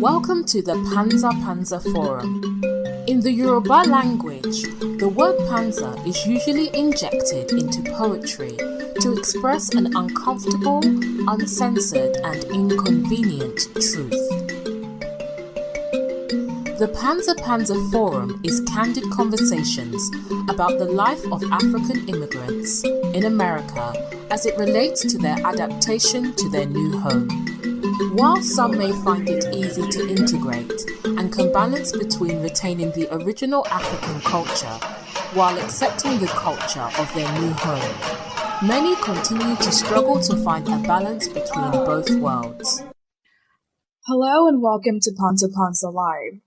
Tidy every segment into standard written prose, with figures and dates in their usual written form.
Welcome to the Pansa Pansa Forum. In the Yoruba language, the word pansa is usually injected into poetry to express an uncomfortable, uncensored, and inconvenient truth. The Pansa Pansa Forum is candid conversations about the life of African immigrants in America as it relates to their adaptation to their new home. While some may find it easy to integrate and can balance between retaining the original African culture while accepting the culture of their new home, many continue to struggle to find a balance between both worlds. Hello and welcome to Pansa Pansa Live.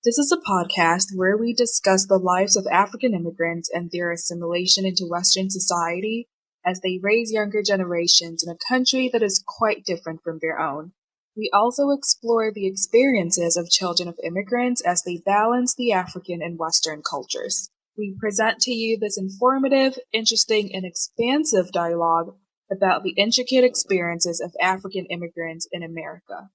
This is a podcast where we discuss the lives of African immigrants and their assimilation into Western society as they raise younger generations in a country that is quite different from their own. We also explore the experiences of children of immigrants as they balance the African and Western cultures. We present to you this informative, interesting, and expansive dialogue about the intricate experiences of African immigrants in America.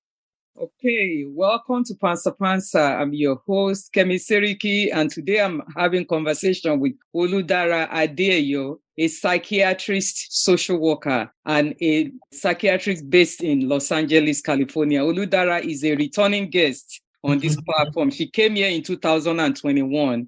Okay, welcome to Pansa Pansa. I'm your host, Kemi Seriki, and today I'm having conversation with Oludara Adeeyo, a psychiatrist, social worker, and a psychiatrist based in Los Angeles, California. Oludara is a returning guest on this platform. She came here in 2021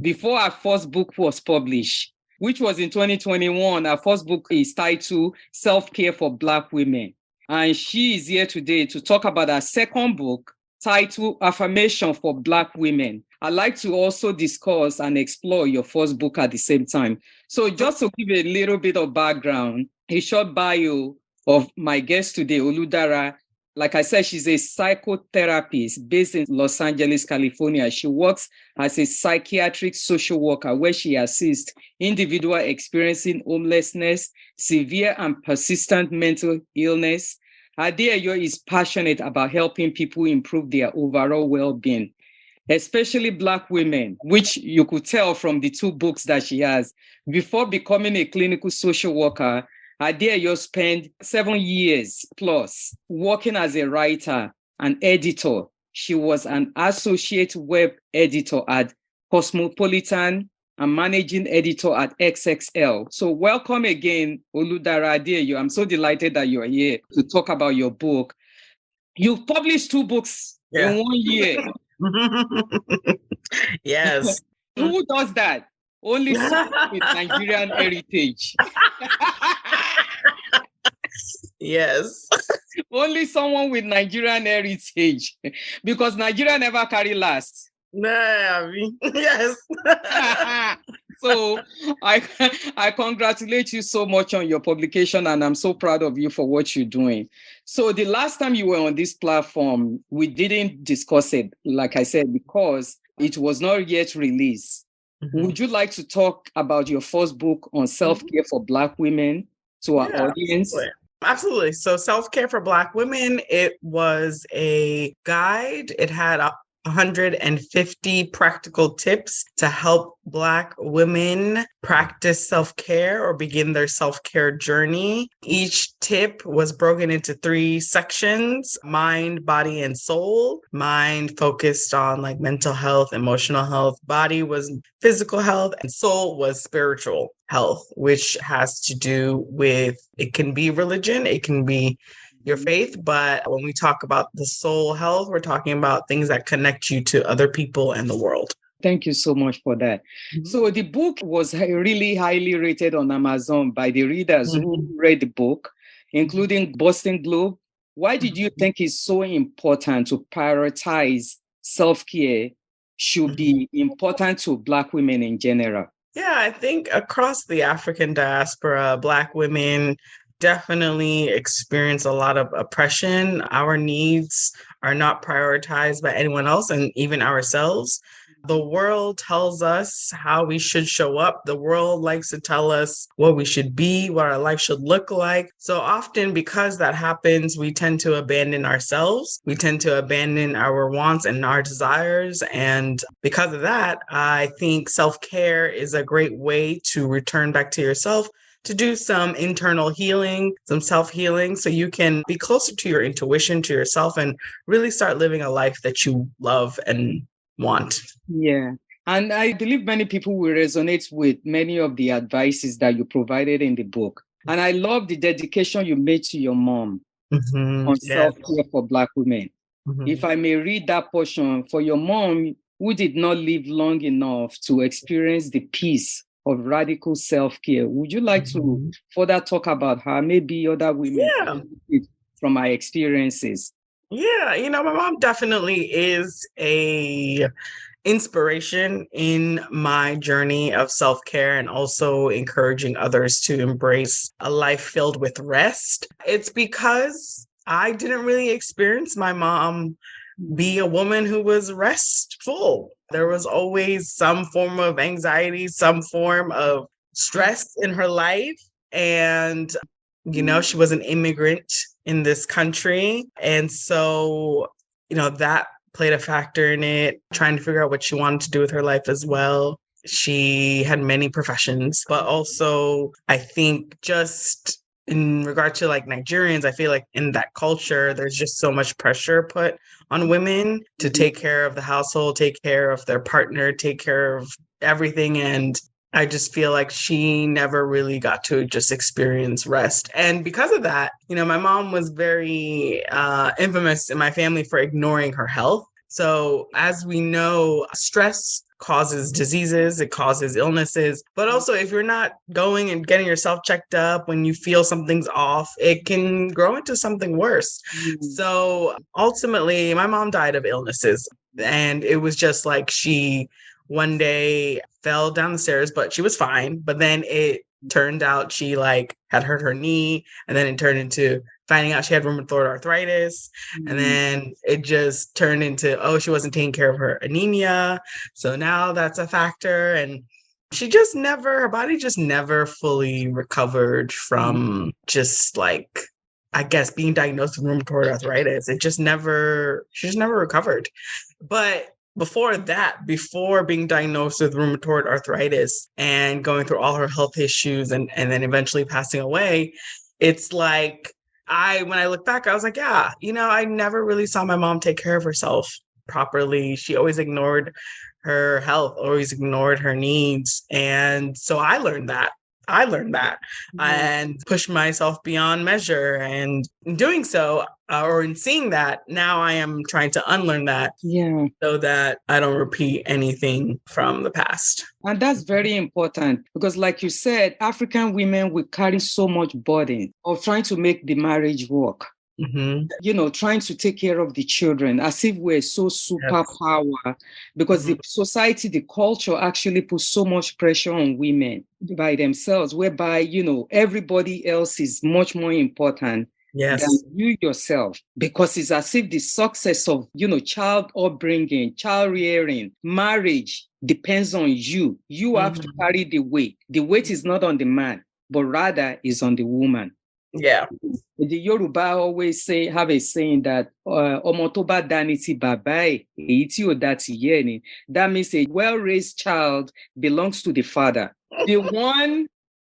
before her first book was published, which was in 2021. Her first book is titled Self-Care for Black Women. And she is here today to talk about her second book titled Affirmation for Black Women. I'd like to also discuss and explore your first book at the same time. So just to give a little bit of background, a short bio of my guest today, Oludara. Like I said, she's a psychotherapist based in Los Angeles, California. She works as a psychiatric social worker where she assists individuals experiencing homelessness, severe and persistent mental illness. Adeeyo is passionate about helping people improve their overall well-being, especially Black women, which you could tell from the two books that she has. Before becoming a clinical social worker, Adeeyo spent 7 years plus working as a writer and editor. She was an associate web editor at Cosmopolitan and managing editor at XXL. So welcome again, Oludara Adeeyo. I'm so delighted that you're here to talk about your book. You've published 2 books in 1 year. Yes. Who does that? Only someone with Nigerian heritage. Yes. Only someone with Nigerian heritage. Because Nigeria never carry last. Yes. So I congratulate you so much on your publication, and I'm so proud of you for what you're doing. So the last time you were on this platform, we didn't discuss it, like I said, because it was not yet released. Mm-hmm. Would you like to talk about your first book on self-care for Black women to our audience? Absolutely. So Self-Care for Black Women, it was a guide. It had 150 practical tips to help Black women practice self-care or begin their self-care journey. Each tip was broken into 3 sections: mind, body, and soul. Mind focused on like mental health, emotional health. Body was physical health, and soul was spiritual health, which has to do with, it can be religion, it can be your faith, but when we talk about the soul health, we're talking about things that connect you to other people and the world. Thank you so much for that. Mm-hmm. So the book was really highly rated on Amazon by the readers who read the book, including Boston Globe. Why did you think it's so important to prioritize self-care should be important to Black women in general? Yeah, I think across the African diaspora, Black women definitely experience a lot of oppression. Our needs are not prioritized by anyone else, and even ourselves. The world tells us how we should show up. The world likes to tell us what we should be, what our life should look like. So often, because that happens, we tend to abandon ourselves. We tend to abandon our wants and our desires. And because of that, I think self-care is a great way to return back to yourself, to do some internal healing, some self-healing, so you can be closer to your intuition, to yourself, and really start living a life that you love and want. Yeah. And I believe many people will resonate with many of the advices that you provided in the book. And I love the dedication you made to your mom on self-care for Black women. If I may read that portion, for your mom, who did not live long enough to experience the peace of radical self-care, would you like to further talk about her? Maybe other women from my experiences. Yeah, my mom definitely is a inspiration in my journey of self-care and also encouraging others to embrace a life filled with rest. It's because I didn't really experience my mom be a woman who was restful. There was always some form of anxiety, some form of stress in her life. And, she was an immigrant in this country. And so, that played a factor in it, trying to figure out what she wanted to do with her life as well. She had many professions, but also I think just in regard to like Nigerians, I feel like in that culture, there's just so much pressure put on women to take care of the household, take care of their partner, take care of everything. And I just feel like she never really got to just experience rest. And because of that, my mom was very infamous in my family for ignoring her health. So as we know, stress causes diseases, it causes illnesses, but also if you're not going and getting yourself checked up when you feel something's off, it can grow into something worse. So ultimately, my mom died of illnesses, and it was just like she one day fell down the stairs, but she was fine. But then it turned out she had hurt her knee, and then it turned into finding out she had rheumatoid arthritis. And then it just turned into, she wasn't taking care of her anemia. So now that's a factor. And her body just never fully recovered from just I guess being diagnosed with rheumatoid arthritis. She just never recovered. But before being diagnosed with rheumatoid arthritis and going through all her health issues and then eventually passing away, it's like, when I look back, I was like, yeah, I never really saw my mom take care of herself properly. She always ignored her health, always ignored her needs. And so I learned that and pushed myself beyond measure. And in doing so, or in seeing that, now I am trying to unlearn that so that I don't repeat anything from the past. And that's very important because, like you said, African women will carry so much burden of trying to make the marriage work. Trying to take care of the children as if we're so superpower, because the society, the culture actually puts so much pressure on women by themselves, whereby, everybody else is much more important than you yourself, because it's as if the success of, child upbringing, child rearing, marriage depends on you. You have to carry the weight. The weight is not on the man, but rather is on the woman. Yeah. The Yoruba always have a saying that "Ọmọ tó bá dání ti bàbá ẹ̀, èyí tí ò dá ti ìyá ẹ̀ ni." That means a well-raised child belongs to the father. The one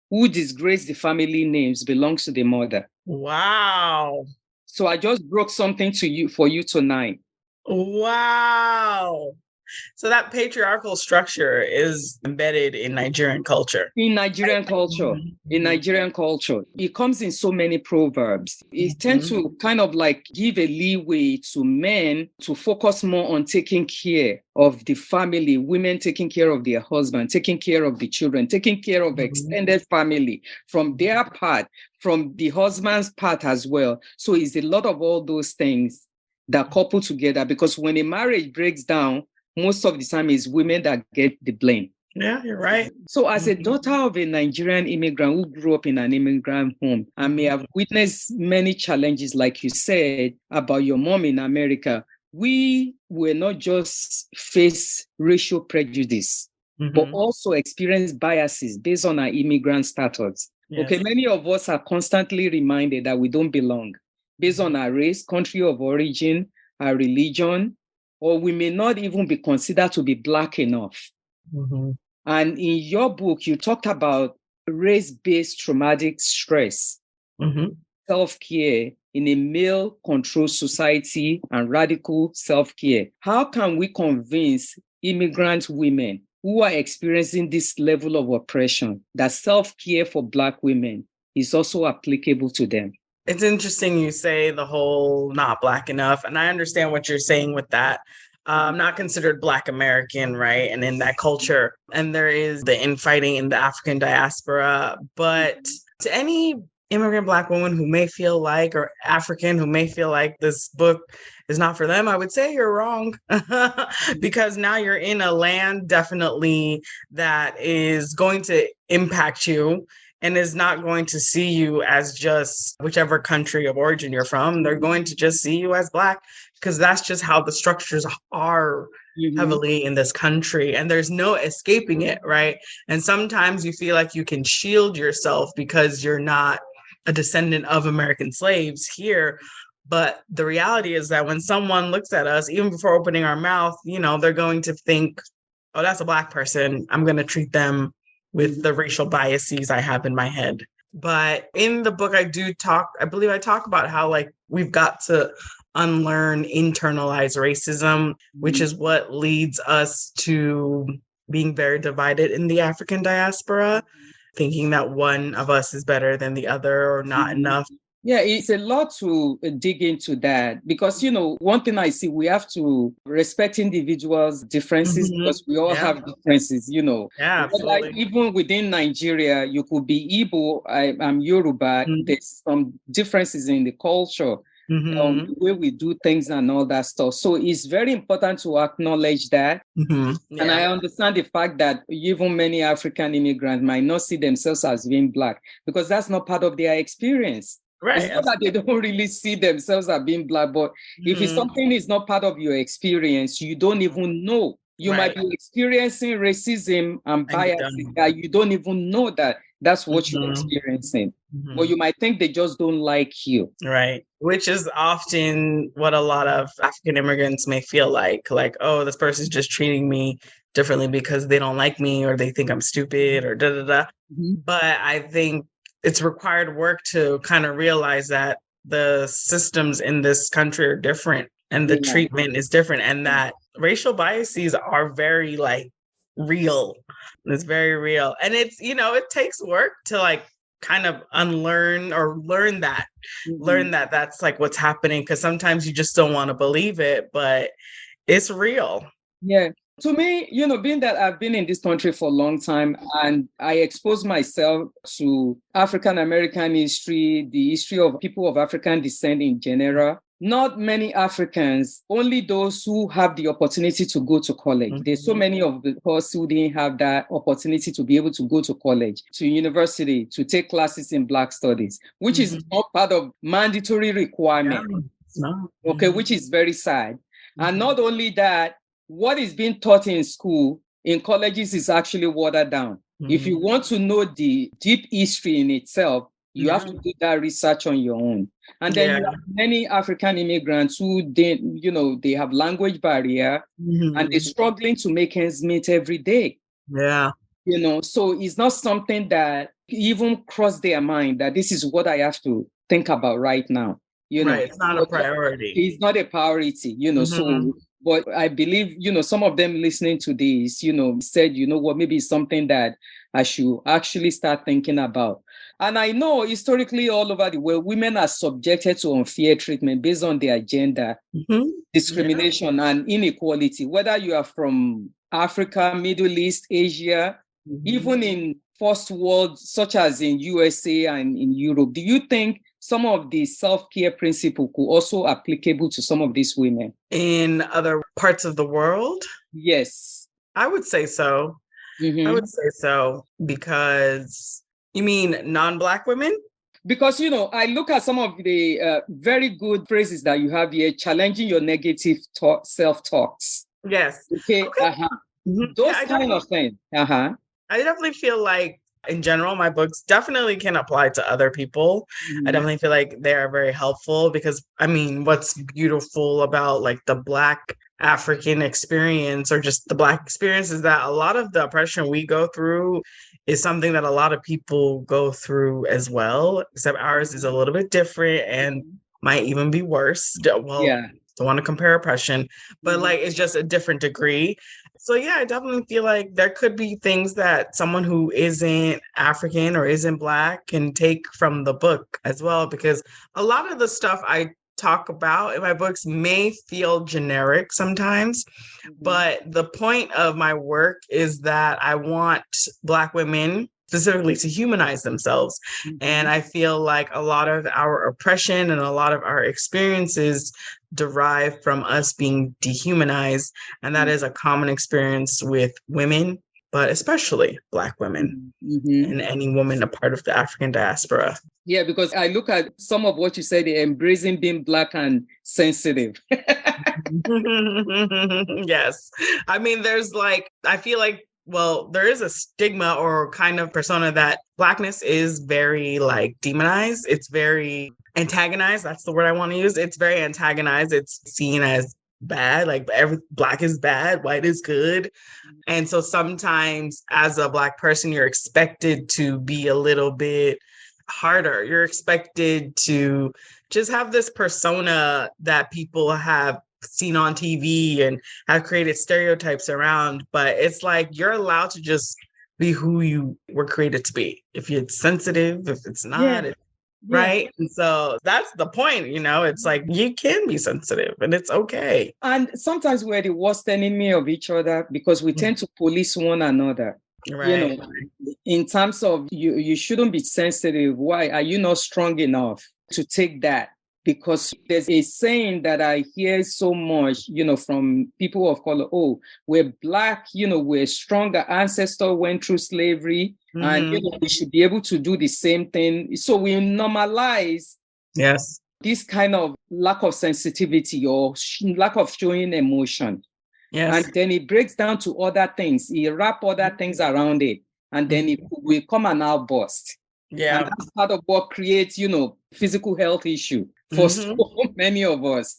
who disgraced the family names belongs to the mother. Wow. So I just broke something for you tonight. Wow. So that patriarchal structure is embedded in Nigerian culture. In Nigerian culture, it comes in so many proverbs. It tends to kind of give a leeway to men to focus more on taking care of the family, women taking care of their husband, taking care of the children, taking care of extended family from their part, from the husband's part as well. So it's a lot of all those things that couple together, because when a marriage breaks down, most of the time it's women that get the blame. Yeah, you're right. So as a daughter of a Nigerian immigrant who grew up in an immigrant home, I may have witnessed many challenges, like you said, about your mom in America. We were not just face racial prejudice, but also experience biases based on our immigrant status. Yes. Okay, many of us are constantly reminded that we don't belong based on our race, country of origin, our religion, or we may not even be considered to be Black enough. And in your book, you talked about race-based traumatic stress, self-care in a male-controlled society, and radical self-care. How can we convince immigrant women who are experiencing this level of oppression that self-care for Black women is also applicable to them? It's interesting you say the whole not Black enough, and I understand what you're saying with that. I'm not considered Black American, right? And in that culture, and there is the infighting in the African diaspora, but to any immigrant Black woman who may feel like, or African who may feel like this book is not for them, I would say you're wrong. Because now you're in a land definitely that is going to impact you and is not going to see you as just whichever country of origin you're from. They're going to just see you as Black, because that's just how the structures are heavily in this country, and there's no escaping it, right? And sometimes you feel like you can shield yourself because you're not a descendant of American slaves here. But the reality is that when someone looks at us, even before opening our mouth, they're going to think, oh, that's a Black person. I'm going to treat them with the racial biases I have in my head. But in the book, I believe I talk about how we've got to unlearn internalized racism, which is what leads us to being very divided in the African diaspora, thinking that one of us is better than the other or not enough. Yeah, it's a lot to dig into that because, one thing I see, we have to respect individuals' differences because we all have differences, Yeah, absolutely. Even within Nigeria, you could be Igbo, I'm Yoruba, there's some differences in the culture, the way we do things and all that stuff. So it's very important to acknowledge that. And I understand the fact that even many African immigrants might not see themselves as being Black because that's not part of their experience. Right. It's not that they don't really see themselves as being Black, but if it's something is not part of your experience, you don't even know. You might be experiencing racism and bias that you don't even know that that's what you're experiencing. But you might think they just don't like you. Right. Which is often what a lot of African immigrants may feel like, oh, this person's just treating me differently because they don't like me or they think I'm stupid or da-da-da. But I think it's required work to kind of realize that the systems in this country are different and the treatment is different, and that racial biases are very real. It's very real. And it's, it takes work to kind of unlearn or learn that that's what's happening, because sometimes you just don't want to believe it, but it's real. Yeah. To me, being that I've been in this country for a long time and I expose myself to African American history, the history of people of African descent in general, not many Africans, only those who have the opportunity to go to college. There's so many of us who didn't have that opportunity to be able to go to college, to university, to take classes in Black studies, which is not part of mandatory requirement. Okay, which is very sad. And not only that, what is being taught in school, in colleges, is actually watered down. If you want to know the deep history in itself, you have to do that research on your own. And then you have many African immigrants who they have language barrier and they're struggling to make ends meet every day. Yeah. So it's not something that even crossed their mind that this is what I have to think about right now. It's not a priority. It's not a priority, so. But I believe, some of them listening to this, said, maybe it's something that I should actually start thinking about. And I know historically all over the world, women are subjected to unfair treatment based on their gender, discrimination and inequality, whether you are from Africa, Middle East, Asia, even in first world, such as in USA and in Europe. Do you think some of the self-care principle could also applicable to some of these women? In other parts of the world? Yes. I would say so. I would say so, because you mean non-Black women? Because, I look at some of the very good phrases that you have here, challenging your negative self-talks. Yes. Okay. Those kind of things. I definitely feel like, in general, my books definitely can apply to other people. I definitely feel like they are very helpful because, what's beautiful about the Black African experience or just the Black experience is that a lot of the oppression we go through is something that a lot of people go through as well, except ours is a little bit different and might even be worse. Well, don't want to compare oppression, but like it's just a different degree. So yeah, I definitely feel like there could be things that someone who isn't African or isn't Black can take from the book as well, because a lot of the stuff I talk about in my books may feel generic sometimes, but the point of my work is that I want Black women specifically to humanize themselves. And I feel like a lot of our oppression and a lot of our experiences derive from us being dehumanized. And that is a common experience with women, but especially Black women and any woman a part of the African diaspora. Yeah, because I look at some of what you said, embracing being Black and sensitive. Yes. I mean, there's like, I feel like, well, there is a stigma or kind of persona that Blackness is very like demonized. It's very antagonized. That's the word I want to use. It's very antagonized. It's seen as bad, like Black is bad, white is good. And so sometimes as a Black person, you're expected to be a little bit harder. You're expected to just have this persona that people have seen on TV and have created stereotypes around. But it's like you're allowed to just be who you were created to be. If it's sensitive, if it's not, right? And so that's the point, it's like you can be sensitive and it's okay. And sometimes we're the worst enemy of each other because we tend to police one another. Right. In terms of you shouldn't be sensitive. Why are you not strong enough to take that? Because there's a saying that I hear so much, from people of color, we're Black, we're stronger. Ancestor went through slavery and, we should be able to do the same thing. So we normalize this kind of lack of sensitivity or lack of showing emotion. Yes. And then it breaks down to other things. You wrap other things around it. And then it will come an outburst. Yeah. And that's part of what creates, physical health issue for so many of us,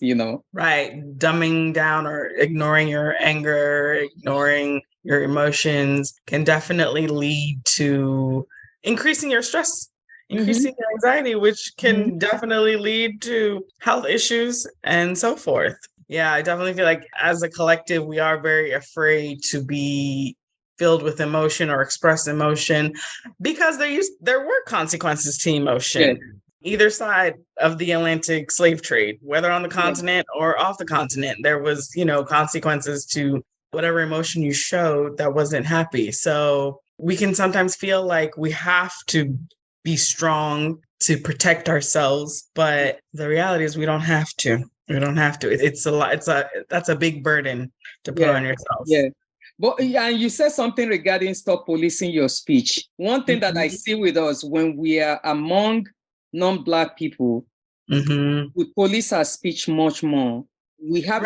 Right. Dumbing down or ignoring your anger, ignoring your emotions can definitely lead to increasing your stress, increasing your anxiety, which can definitely lead to health issues and so forth. Yeah, I definitely feel like as a collective, we are very afraid to be filled with emotion or express emotion because there were consequences to emotion. Either side of the Atlantic slave trade, whether on the continent or off the continent, there was, consequences to whatever emotion you showed that wasn't happy. So we can sometimes feel like we have to be strong to protect ourselves, but the reality is we don't have to. We don't have to. It's a lot. That's a big burden to put on yourself. Yeah. But and you said something regarding stop policing your speech. One thing that I see with us when we are among non-Black people, we police our speech much more. We have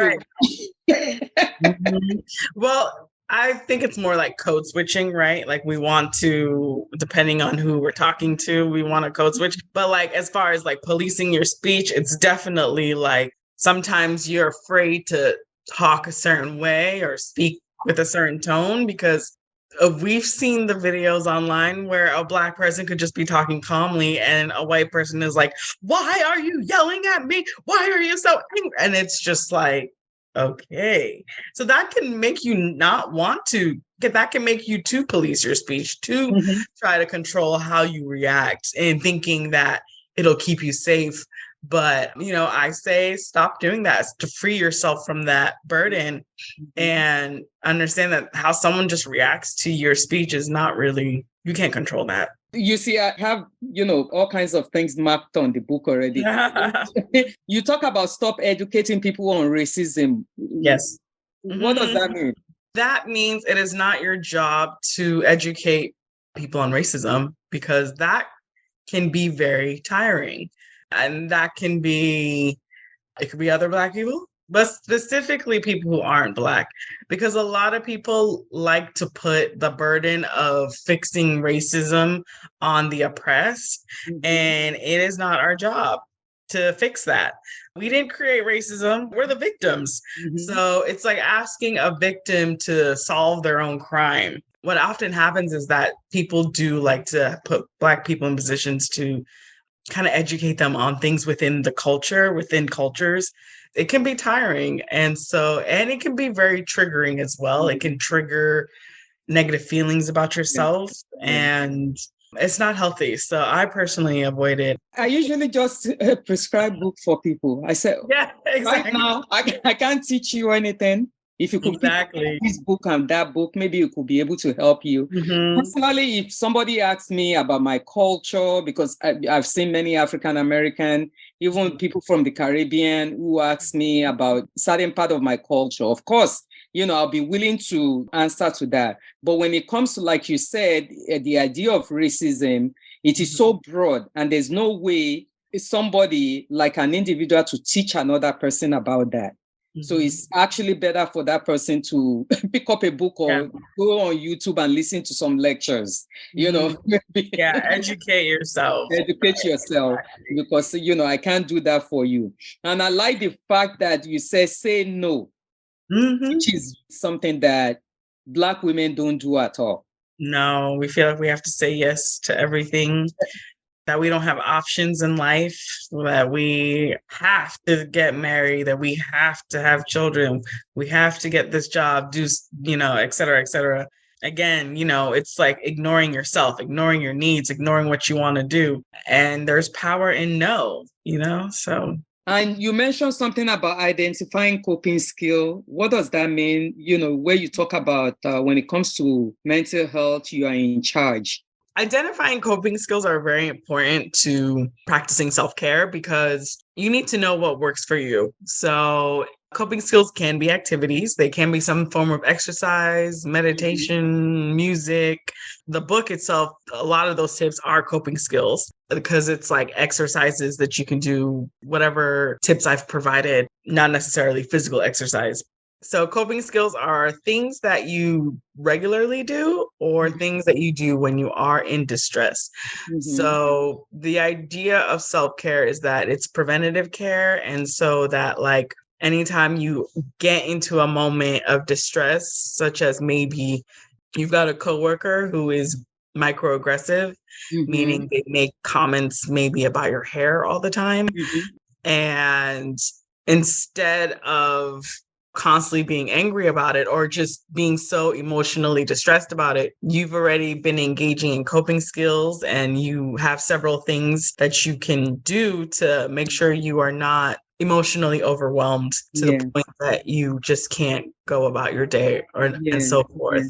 Well, I think it's more like code switching, right? Like we want to, depending on who we're talking to, we want to code switch. But like as far as like policing your speech, it's definitely like sometimes you're afraid to talk a certain way or speak with a certain tone because we've seen the videos online where a Black person could just be talking calmly and a white person is like, why are you yelling at me? Why are you so angry? And it's just like, okay. So that can make you not want to, that can make you to police your speech, to try to control how you react and thinking that it'll keep you safe. But, I say stop doing that to free yourself from that burden and understand that how someone just reacts to your speech is not really, you can't control that. You see, I have, all kinds of things marked on the book already. You talk about stop educating people on racism. Yes. What does that mean? That means it is not your job to educate people on racism because that can be very tiring. And that can be, it could be other Black people, but specifically people who aren't Black, because a lot of people like to put the burden of fixing racism on the oppressed, and it is not our job to fix that. We didn't create racism, we're the victims. So it's like asking a victim to solve their own crime. what often happens is that people do like to put Black people in positions to kind of educate them on things within the culture, within cultures. It can be tiring. And it can be very triggering as well. It can trigger negative feelings about yourself, and it's not healthy. So I personally avoid it. I usually just prescribe book for people. I say, yeah, exactly. Right now, I can't teach you anything. If you could pick this book and that book, maybe it could be able to help you. Personally, if somebody asks me about my culture, because I've seen many African American, even people from the Caribbean who ask me about certain part of my culture, of course, I'll be willing to answer to that. But when it comes to, like you said, the idea of racism, it is so broad, and there's no way somebody like an individual to teach another person about that. So it's actually better for that person to pick up a book or go on YouTube and listen to some lectures, educate yourself. Educate yourself, because, I can't do that for you. And I like the fact that you say no, which is something that Black women don't do at all. No, we feel like we have to say yes to everything, that we don't have options in life, that we have to get married, that we have to have children, we have to get this job, do, et cetera, et cetera. Again, it's like ignoring yourself, ignoring your needs, ignoring what you want to do. And there's power in no, so. And you mentioned something about identifying coping skill. What does that mean? Where you talk about when it comes to mental health, you are in charge. Identifying coping skills are very important to practicing self-care, because you need to know what works for you. So coping skills can be activities. They can be some form of exercise, meditation, music. The book itself, a lot of those tips are coping skills, because it's like exercises that you can do, whatever tips I've provided, not necessarily physical exercise. So coping skills are things that you regularly do or things that you do when you are in distress. So the idea of self-care is that it's preventative care. And so that, like, anytime you get into a moment of distress, such as maybe you've got a coworker who is microaggressive, meaning they make comments maybe about your hair all the time. And instead of constantly being angry about it or just being so emotionally distressed about it, you've already been engaging in coping skills, and you have several things that you can do to make sure you are not emotionally overwhelmed to the point that you just can't go about your day and so forth.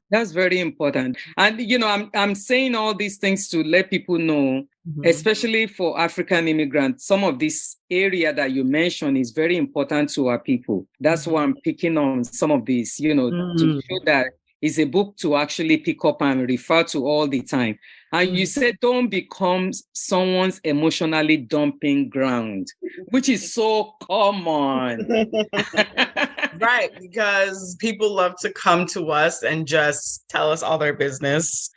That's very important. And I'm saying all these things to let people know, especially for African immigrants, some of this area that you mentioned is very important to our people. That's why I'm picking on some of these, to show that it's a book to actually pick up and refer to all the time. And you said, don't become someone's emotionally dumping ground, which is so common. Right, because people love to come to us and just tell us all their business.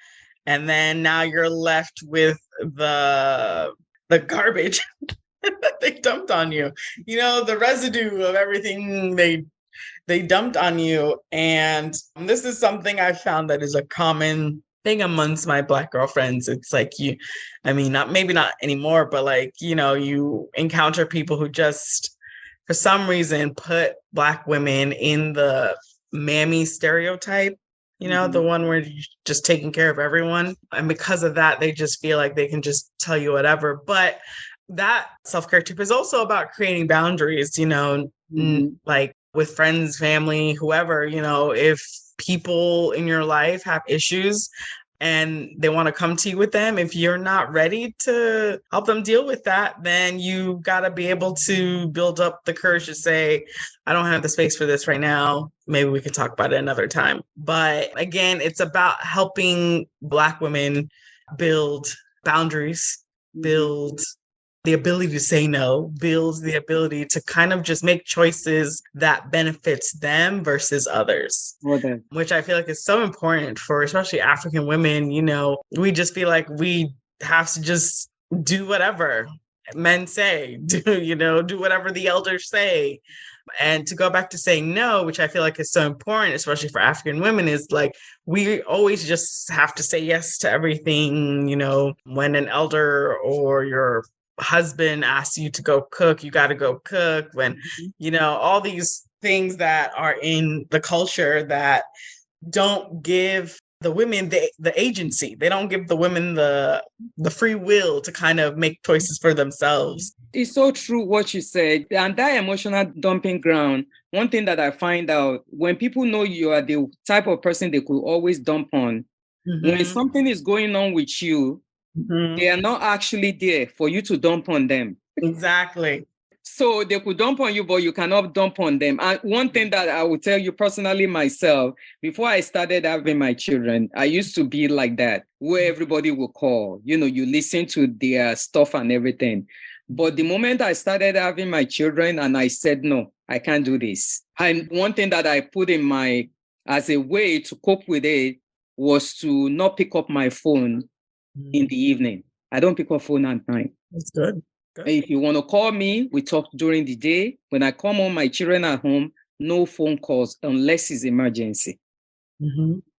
And then now you're left with the garbage that they dumped on you. The residue of everything they dumped on you. And this is something I found that is a common thing amongst my Black girlfriends. It's like maybe not anymore, but like, you encounter people who just, for some reason, put Black women in the mammy stereotype, the one where you're just taking care of everyone. And because of that, they just feel like they can just tell you whatever. But that self-care tip is also about creating boundaries, like with friends, family, whoever, if people in your life have issues and they want to come to you with them, if you're not ready to help them deal with that, then you got to be able to build up the courage to say, I don't have the space for this right now. Maybe we can talk about it another time. But again, it's about helping Black women build boundaries, build the ability to say no, builds the ability to kind of just make choices that benefits them versus others, which I feel like is so important for especially African women. We just feel like we have to just do whatever men say, do whatever the elders say. And to go back to saying no, which I feel like is so important, especially for African women, is like we always just have to say yes to everything. When an elder or your husband asks you to go cook, you got to go cook. When, all these things that are in the culture that don't give the women the agency. They don't give the women the free will to kind of make choices for themselves. It's so true what you said. And that emotional dumping ground, one thing that I find out, when people know you are the type of person they could always dump on, when something is going on with you, they are not actually there for you to dump on them. Exactly. So they could dump on you, but you cannot dump on them. And one thing that I will tell you personally myself, before I started having my children, I used to be like that, where everybody will call, you listen to their stuff and everything. But the moment I started having my children and I said, no, I can't do this. And one thing that I put as a way to cope with it was to not pick up my phone in the evening. I don't pick up phone at night. That's good. If you want to call me, we talk during the day. When I come home, my children are home, no phone calls unless it's emergency.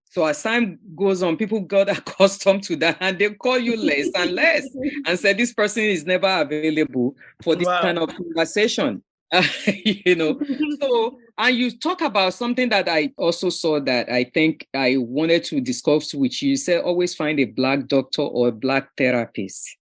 So as time goes on, people got accustomed to that and they call you less and less and say this person is never available for this kind of conversation. So, and you talk about something that I also saw that I think I wanted to discuss with you. You said always find a Black doctor or a Black therapist.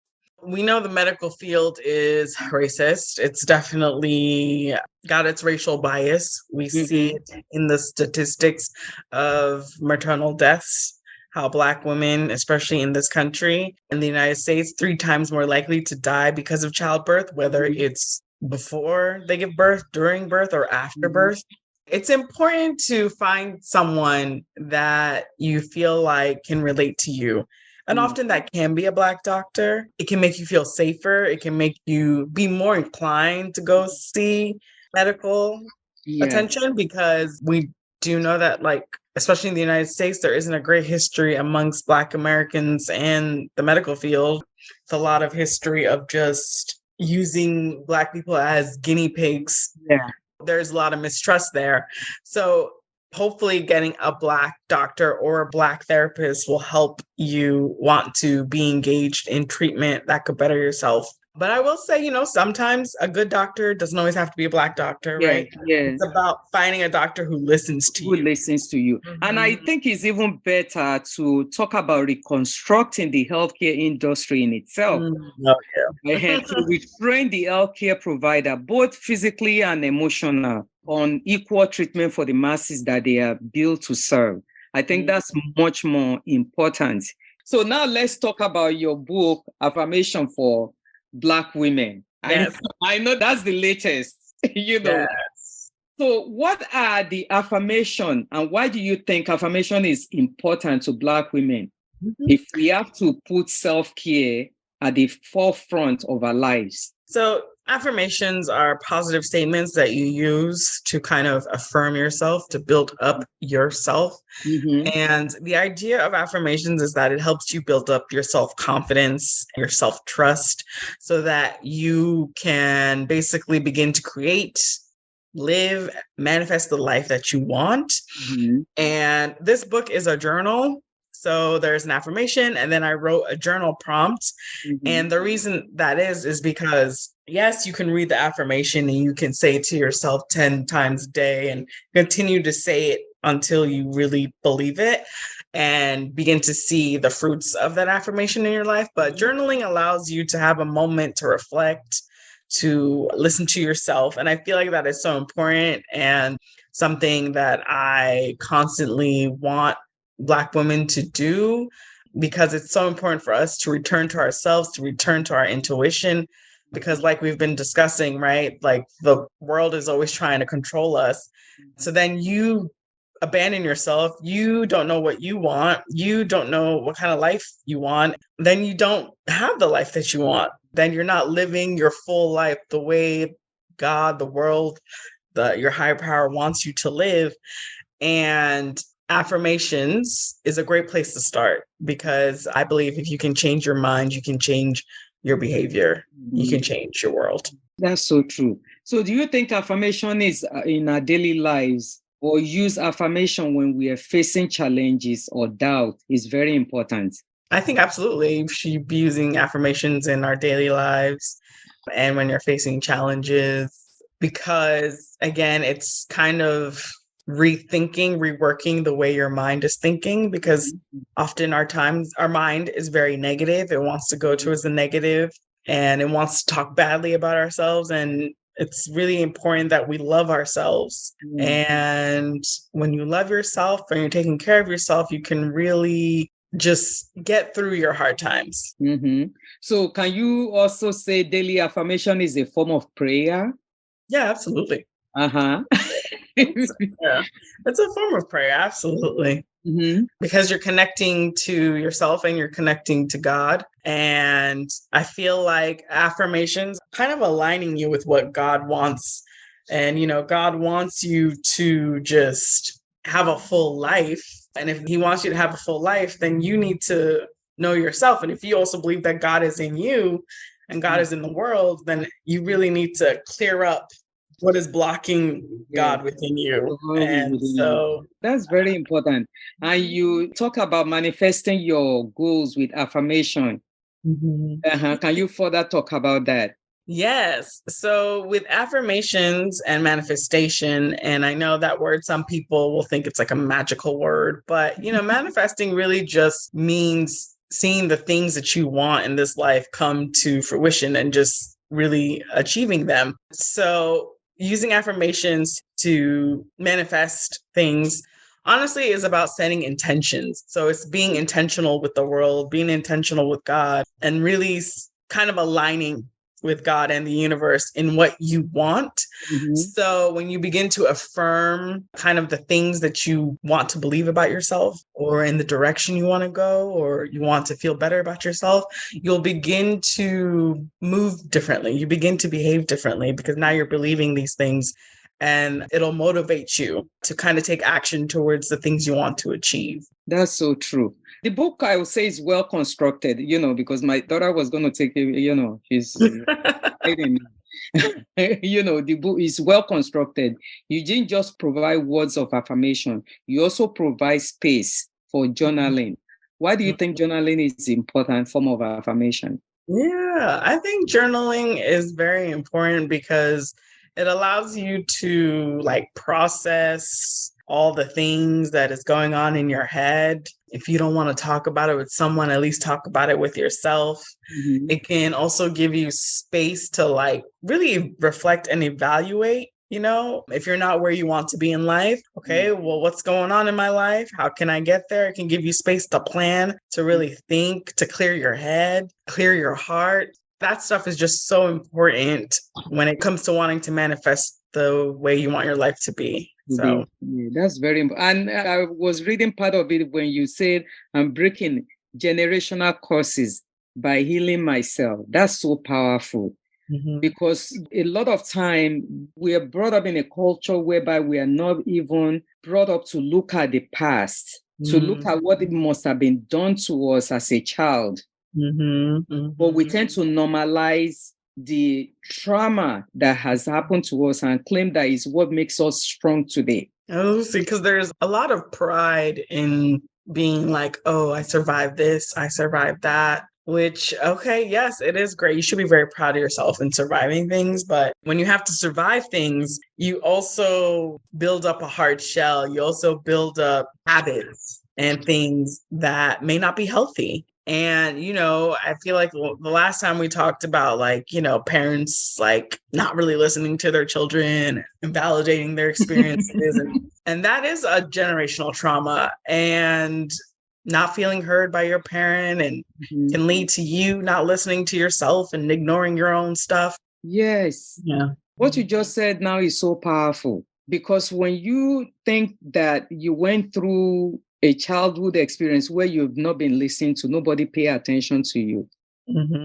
We know the medical field is racist. It's definitely got its racial bias. We see it in the statistics of maternal deaths, how Black women, especially in this country, in the United States, 3 times more likely to die because of childbirth, whether it's before they give birth, during birth, or after birth. It's important to find someone that you feel like can relate to you. And often that can be a Black doctor. It can make you feel safer. It can make you be more inclined to go see medical attention, because we do know that, especially in the United States, there isn't a great history amongst Black Americans and the medical field. It's a lot of history of just using Black people as guinea pigs. Yeah. There's a lot of mistrust there. So hopefully getting a Black doctor or a Black therapist will help you want to be engaged in treatment that could better yourself. But I will say, sometimes a good doctor doesn't always have to be a Black doctor, right? Yeah. It's about finding a doctor who listens to you. And I think it's even better to talk about reconstructing the healthcare industry in itself. To retrain the healthcare provider, both physically and emotional, on equal treatment for the masses that they are built to serve. I think that's much more important. So now let's talk about your book, Affirmation for Black Women. Yes. I know that's the latest, Yes. So what are the affirmation and why do you think affirmation is important to Black women? If we have to put self-care at the forefront of our lives? So affirmations are positive statements that you use to kind of affirm yourself, to build up yourself. And the idea of affirmations is that it helps you build up your self-confidence, your self-trust, so that you can basically begin to create, live, manifest the life that you want. And this book is a journal. So there's an affirmation, and then I wrote a journal prompt. And the reason that is because, yes, you can read the affirmation and you can say it to yourself 10 times a day and continue to say it until you really believe it and begin to see the fruits of that affirmation in your life. But journaling allows you to have a moment to reflect, to listen to yourself. And I feel like that is so important and something that I constantly want Black women to do, because it's so important for us to return to ourselves, to return to our intuition, because like we've been discussing, right? Like the world is always trying to control us. So then you abandon yourself. You don't know what you want. You don't know what kind of life you want. Then you don't have the life that you want. Then you're not living your full life the way God, the world, your higher power wants you to live. And affirmations is a great place to start, because I believe if you can change your mind, you can change your behavior, you can change your world. That's so true. So do you think affirmation is in our daily lives, or use affirmation when we are facing challenges or doubt is very important? I think absolutely we should be using affirmations in our daily lives and when you're facing challenges, because again, it's kind of reworking the way your mind is thinking, because often our mind is very negative. It wants to go towards the negative and it wants to talk badly about ourselves. And it's really important that we love ourselves. And when you love yourself and you're taking care of yourself, you can really just get through your hard times. So can you also say daily affirmation is a form of prayer? Yeah, absolutely. Yeah, it's a form of prayer. Absolutely. Because you're connecting to yourself and you're connecting to God. And I feel like affirmations kind of aligning you with what God wants. And, God wants you to just have a full life. And if he wants you to have a full life, then you need to know yourself. And if you also believe that God is in you and God is in the world, then you really need to clear up what is blocking God within you. And so that's very important. And you talk about manifesting your goals with affirmation. Can you further talk about that? Yes. So with affirmations and manifestation, and I know that word, some people will think it's like a magical word, but manifesting really just means seeing the things that you want in this life come to fruition and just really achieving them. So using affirmations to manifest things, honestly, is about setting intentions. So it's being intentional with the world, being intentional with God, and really kind of aligning with God and the universe in what you want. So when you begin to affirm kind of the things that you want to believe about yourself, or in the direction you want to go, or you want to feel better about yourself, you'll begin to move differently. You begin to behave differently because now you're believing these things, and it'll motivate you to kind of take action towards the things you want to achieve. That's so true. The book, I would say, is well constructed, because my daughter was going to take it, she's the book is well constructed. You didn't just provide words of affirmation. You also provide space for journaling. Why do you think journaling is an important form of affirmation? Yeah, I think journaling is very important because it allows you to process all the things that is going on in your head. If you don't want to talk about it with someone, at least talk about it with yourself. It can also give you space to really reflect and evaluate. If you're not where you want to be in life, okay, well, what's going on in my life? How can I get there? It can give you space to plan, to really think, to clear your head, clear your heart. That stuff is just so important when it comes to wanting to manifest the way you want your life to be. So that's very important. And I was reading part of it when you said, I'm breaking generational curses by healing myself. That's so powerful. Because a lot of time we are brought up in a culture whereby we are not even brought up to look at the past, to look at what it must have been done to us as a child. But we tend to normalize the trauma that has happened to us and claim that is what makes us strong today. Oh, see, because there's a lot of pride in being like, oh, I survived this, I survived that, which, okay, yes, it is great. You should be very proud of yourself in surviving things. But when you have to survive things, you also build up a hard shell. You also build up habits and things that may not be healthy. And, I feel like the last time we talked about parents not really listening to their children and validating their experiences. and that is a generational trauma, and not feeling heard by your parent and can lead to you not listening to yourself and ignoring your own stuff. Yes. Yeah. What you just said now is so powerful, because when you think that you went through a childhood experience where you've not been listened to, nobody pay attention to you.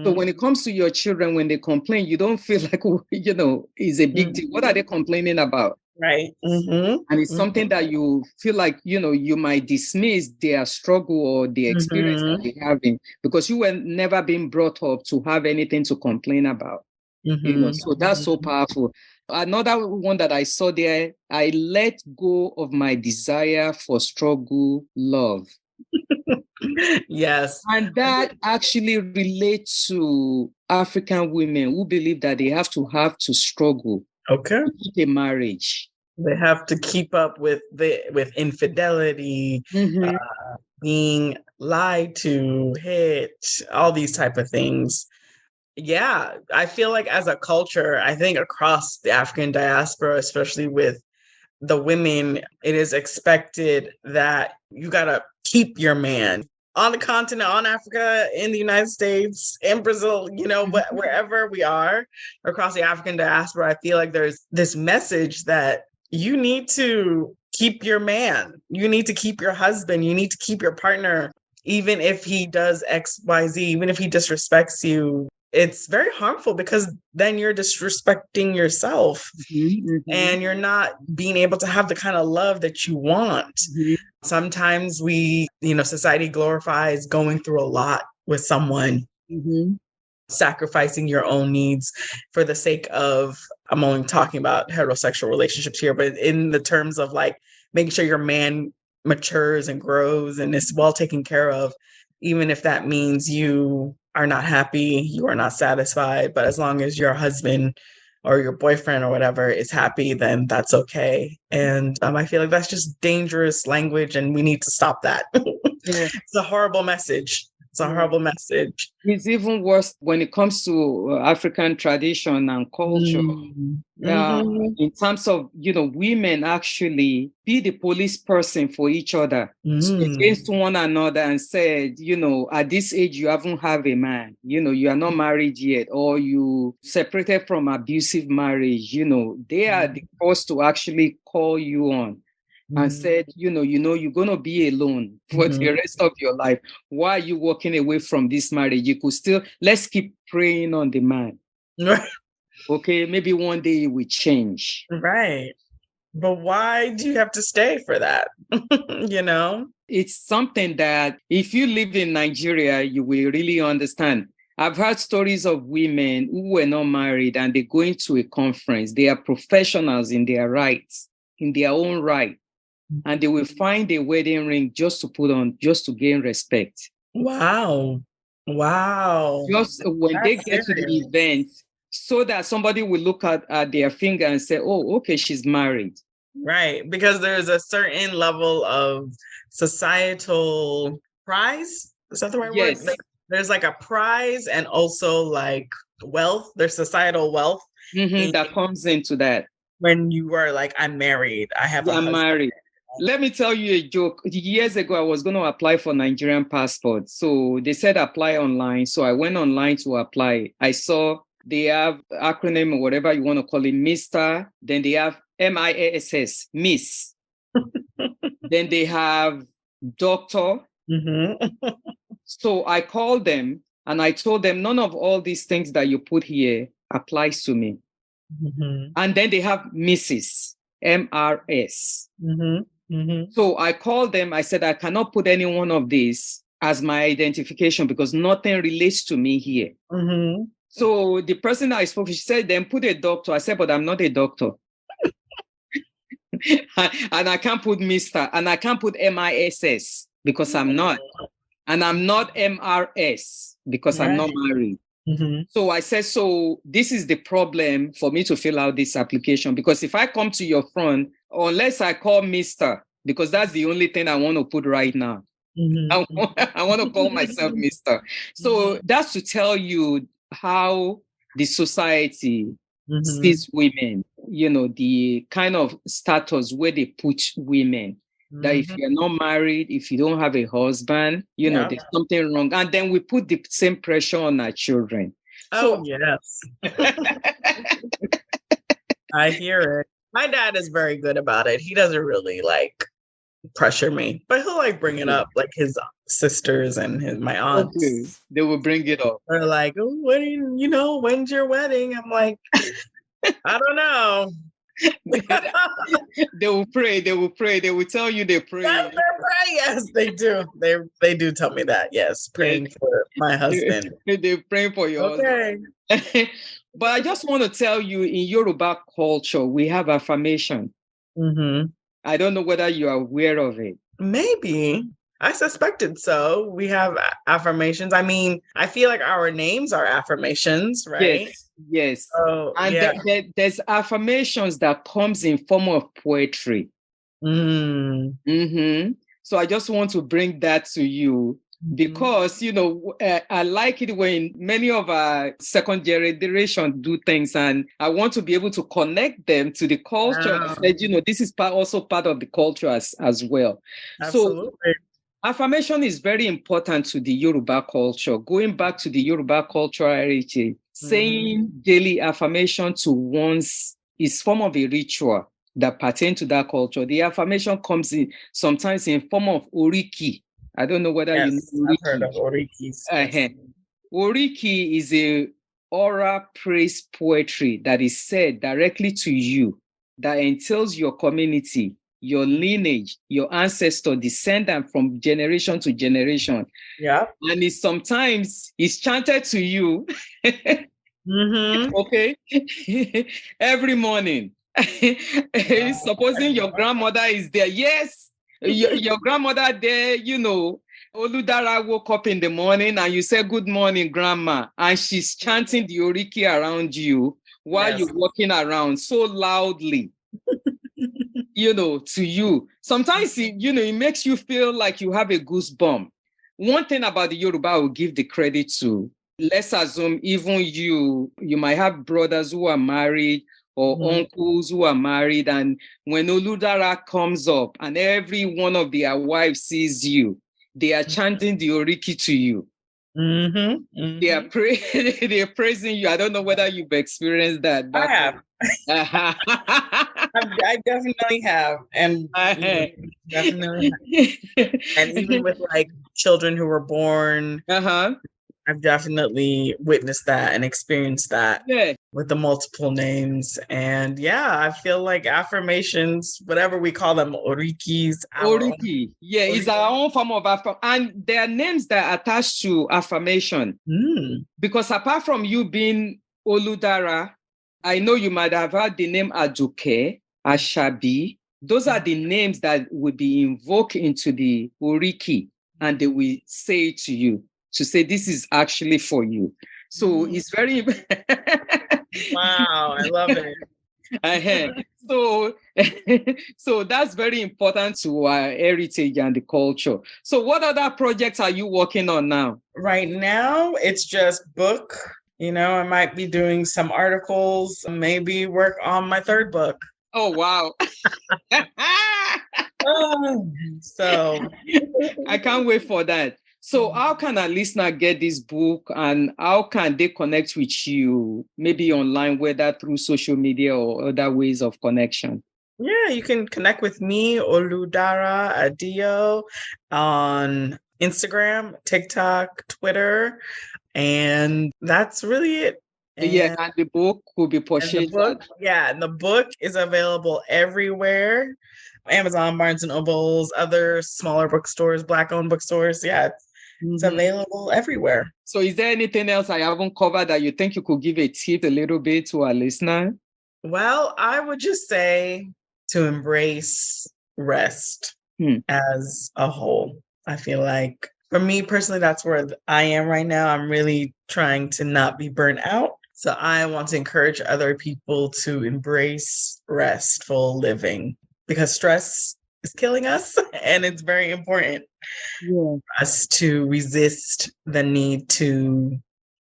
So when it comes to your children, when they complain, you don't feel like, it's a big deal. What are they complaining about? Right. And it's something that you feel like, you might dismiss their struggle or the experience that they're having, because you were never being brought up to have anything to complain about. So that's so powerful. Another one that I saw there, I let go of my desire for struggle, love. Yes. And that actually relates to African women who believe that they have to struggle to keep a marriage. They have to keep up with infidelity, being lied to, hit, all these type of things. Yeah, I feel like as a culture, I think across the African diaspora, especially with the women, it is expected that you got to keep your man on the continent, on Africa, in the United States, in Brazil, wherever we are across the African diaspora. I feel like there's this message that you need to keep your man. You need to keep your husband. You need to keep your partner, even if he does X, Y, Z, even if he disrespects you. It's very harmful because then you're disrespecting yourself and you're not being able to have the kind of love that you want. Sometimes society glorifies going through a lot with someone, sacrificing your own needs for the sake of, I'm only talking about heterosexual relationships here, but in the terms of like making sure your man matures and grows and is well taken care of, even if that means you are not happy, you are not satisfied, but as long as your husband or your boyfriend or whatever is happy, then that's okay. And I feel like that's just dangerous language and we need to stop that. It's a horrible message. It's a horrible message. It's even worse when it comes to African tradition and culture. In terms of, women actually be the police person for each other, against one another, and said, at this age, you haven't have a man, you are not married yet, or you separated from abusive marriage, they are the first to actually call you on. And said, you're going to be alone for the rest of your life. Why are you walking away from this marriage? You could still, let's keep praying on the man. Okay, maybe one day it will change. Right. But why do you have to stay for that? It's something that if you live in Nigeria, you will really understand. I've heard stories of women who were not married and they go into a conference. They are professionals in their rights, in their own right. And they will find a wedding ring just to put on, just to gain respect. Wow. Just when they get to the event, so that somebody will look at their finger and say, oh, okay, she's married. Right. Because there's a certain level of societal prize. Is that the right word? Like, there's like a prize and also like wealth. There's societal wealth. That comes into that. When you are like, I'm married. I'm married. Let me tell you a joke. Years ago, I was going to apply for Nigerian passport. So they said apply online. So I went online to apply. I saw they have acronym or whatever you want to call it, Mr. Then they have MISS, Miss. Then they have Doctor. So I called them and I told them none of all these things that you put here applies to me. And then they have Mrs. MRS. So I called them. I said, I cannot put any one of these as my identification because nothing relates to me here. So the person I spoke to, she said, then put a doctor. I said, but I'm not a doctor. And I can't put Mr. And I can't put MISS because I'm not. And I'm not MRS because I'm not married. So I said, so this is the problem for me to fill out this application, because if I come to your front, unless I call Mr., because that's the only thing I want to put right now. I want to call myself Mr. So that's to tell you how the society sees women, the kind of status where they put women. That if you're not married, if you don't have a husband, there's something wrong. And then we put the same pressure on our children. Yes. I hear it. My dad is very good about it. He doesn't really pressure me, but he'll bring it up, like his sisters and my aunts. Okay. They will bring it up. They're like, oh, what do when's your wedding? I'm like, I don't know. They will pray. They will pray. They will tell you they pray. Yes, they pray. Yes, they do. They do tell me that. Yes, praying for my husband. They're praying for your husband. But I just want to tell you, in Yoruba culture, we have affirmation. Mm-hmm. I don't know whether you are aware of it. Maybe. I suspected so. We have affirmations. I mean, I feel like our names are affirmations, right? Yes. Oh, and yeah. There's affirmations that comes in form of poetry. Mm-hmm. So I just want to bring that to you because, I like it when many of our second generation do things, and I want to be able to connect them to the culture. Wow. That, this is also part of the culture as well. Absolutely. So affirmation is very important to the Yoruba culture. Going back to the Yoruba cultural heritage, saying daily affirmation to one's is form of a ritual that pertain to that culture. The affirmation comes in sometimes in form of oriki. I don't know whether you know oriki. I've heard of orikis. Yes. Oriki is a oral praise poetry that is said directly to you that entails your community, your lineage, your ancestor, descendant from generation to generation. Yeah. And sometimes it's chanted to you. Okay. Every morning. Supposing your grandmother is there. Yes. Your grandmother there, Oludara woke up in the morning and you say, "Good morning, grandma." And she's chanting the oriki around you while you're walking around so loudly. To you. Sometimes, it makes you feel like you have a goosebump. One thing about the Yoruba I will give the credit to, let's assume even you might have brothers who are married or uncles who are married. And when Oludara comes up and every one of their wives sees you, they are chanting the oriki to you. They are they're praising you. I don't know whether you've experienced that. I have. I definitely have. And definitely have. And even with like children who were born, I've definitely witnessed that and experienced that with the multiple names. And I feel like affirmations, whatever we call them, orikis. Oriki. It's our own form of affirmation. And there are names that are attached to affirmation. Because apart from you being Oludara, I know you might have heard the name Aduke, Ashabi. Those are the names that will be invoked into the oriki, and they will say to you, to say this is actually for you. So it's very wow, I love it. So that's very important to our heritage and the culture. So what other projects are you working on now? Right now, it's just book. I might be doing some articles, maybe work on my third book. Oh, wow. So I can't wait for that. So how can a listener get this book, and how can they connect with you, maybe online, whether through social media or other ways of connection? Yeah, you can connect with me, Oludara Adeeyo, on Instagram, TikTok, Twitter, and that's really it. And the book will be purchased. And the book is available everywhere. Amazon, Barnes and Nobles, other smaller bookstores, Black-owned bookstores. Yeah, it's available everywhere. So is there anything else I haven't covered that you think you could give a tip a little bit to our listener? Well, I would just say to embrace rest as a whole. I feel like for me personally, that's where I am right now. I'm really trying to not be burnt out. So I want to encourage other people to embrace restful living, because stress is killing us, and it's very important for us to resist the need to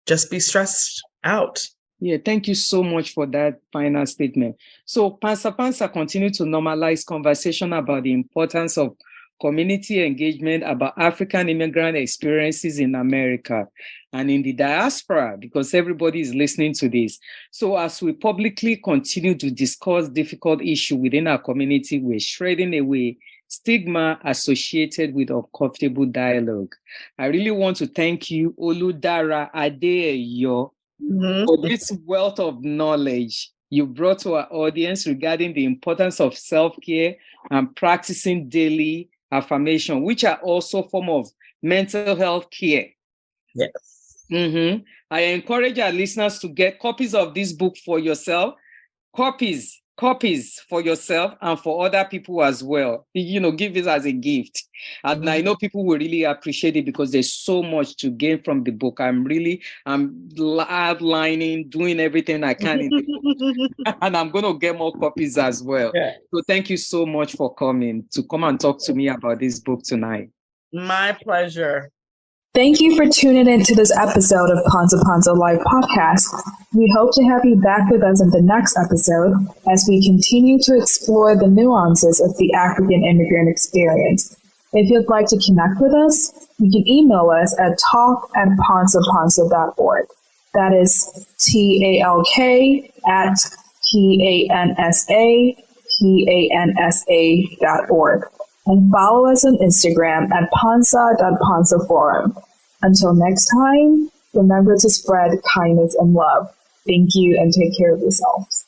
just be stressed out. Yeah, thank you so much for that final statement. So Pansa Pansa continue to normalize conversation about the importance of community engagement about African immigrant experiences in America and in the diaspora, because everybody is listening to this. So as we publicly continue to discuss difficult issues within our community, we're shredding away stigma associated with uncomfortable dialogue. I really want to thank you, Oludara Adeeyo, for this wealth of knowledge you brought to our audience regarding the importance of self-care and practicing daily affirmation, which are also a form of mental health care. Yes. Mm-hmm. I encourage our listeners to get copies of this book for yourself, copies for yourself and for other people as well. Give it as a gift. And I know people will really appreciate it because there's so much to gain from the book. I'm outlining, doing everything I can in the book. And I'm going to get more copies as well. Yeah. So thank you so much for coming to come and talk to me about this book tonight. My pleasure. Thank you for tuning in to this episode of Pansa Pansa Live Podcast. We hope to have you back with us in the next episode as we continue to explore the nuances of the African immigrant experience. If you'd like to connect with us, you can email us at talk@pansapansa.org. That is talk@pansapansa.org. And follow us on Instagram at pansa.pansaforum. Until next time, remember to spread kindness and love. Thank you and take care of yourselves.